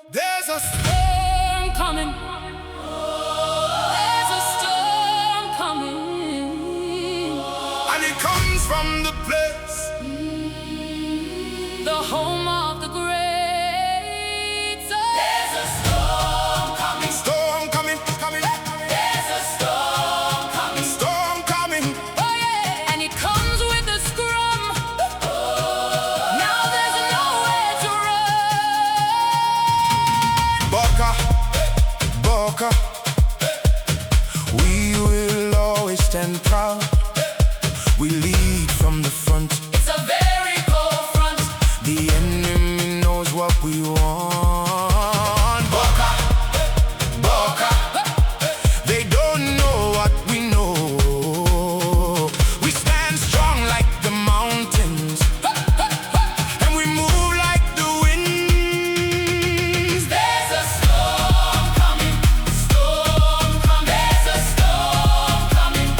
There's a storm coming. There's a storm coming. And it comes from the place, the home of the great. So there's a storm coming. Storm coming, coming. There's a storm coming. Storm coming. Oh yeah. And it comes with a scrum. Now there's nowhere to run. Boca, Boca, we will always stand proud. We lead from the front. It's a very cold front. The enemy knows what we want. Boca, Boca, they don't know what we know. We stand strong like the mountains, and we move like the winds. There's a storm coming, storm coming. There's a storm coming,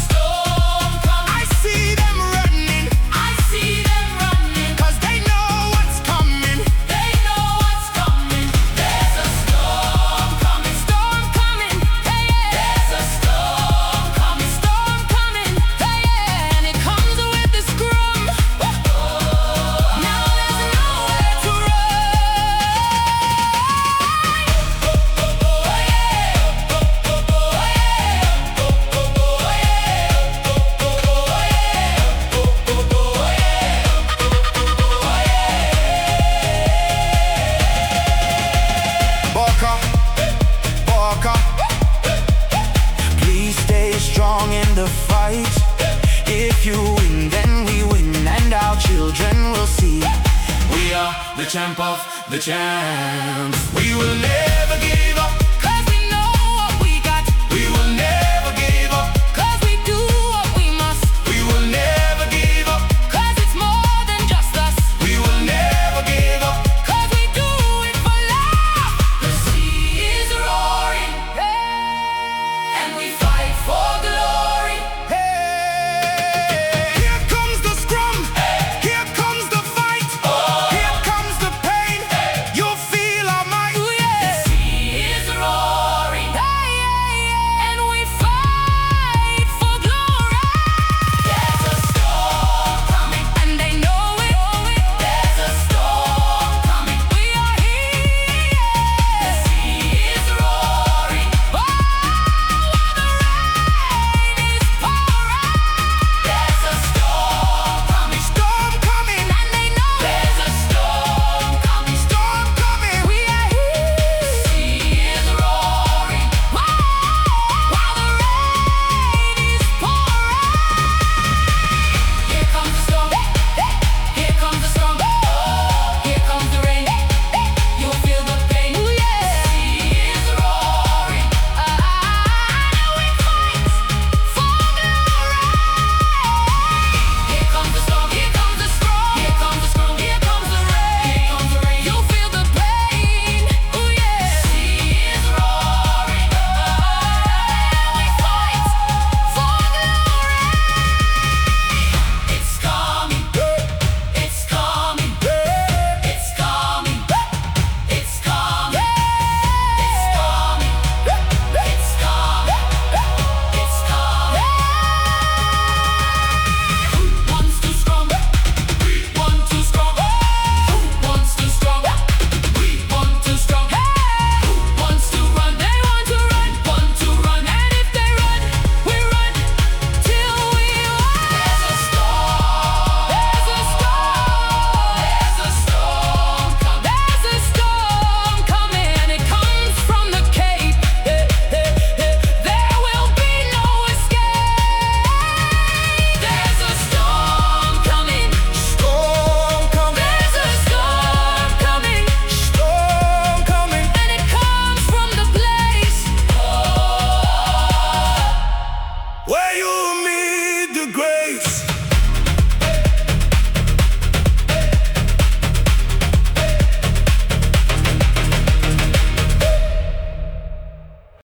storm coming. I see them running, I see them running, 'cause they know what's coming. They know what's coming. There's a storm coming, storm coming. Hey, yeah. There's a storm coming, storm coming. Hey, yeah. And it comes with the scrum. Now there's nowhere to run. Boca, Boca, please stay strong in the fight. If you win, then we win, and our children will see we are the champ of the champs. We will never give up, 'cause we know what we got. We will never give up, 'cause we do what we must. We will never give up, 'cause it's more than just us. We will never give up, 'cause we do it for love. The sea is roaring, and we fight for glory. Here comes the scrum, here comes the fight, here comes the pain. You'll feel our might. The sea is roaring, and we fight for glory. There's a storm coming, and they know it. There's a storm coming. We are here. The sea is roaring. While the rain is pouring. There's a storm coming, and they know there's a storm coming, We are here. The sea is roaring. While the rain is pouring. Here comes the storm. Here comes the storm. Here comes the rain. You'll feel the pain. The sea is roaring. And we fight for glory. Here comes the storm. Here comes the storm. Here comes the storm. Here comes the rain. Here comes the rain. You'll feel the pain. The sea is roaring. And we fight for glory. It's coming. It's coming. It's coming. It's coming. It's coming. It's coming. It's coming. Who wants to scrum? We want to scrum. Who wants to scrum? We want to scrum. Who wants to run? They want to run. Want to run. And if they run, we run till we win. There's a storm. There's a storm. There's a storm coming. There's a storm coming, and it comes from the Cape. There will be no escape. There's a storm coming. Storm coming. There's a storm coming. Storm coming. And it comes from the place where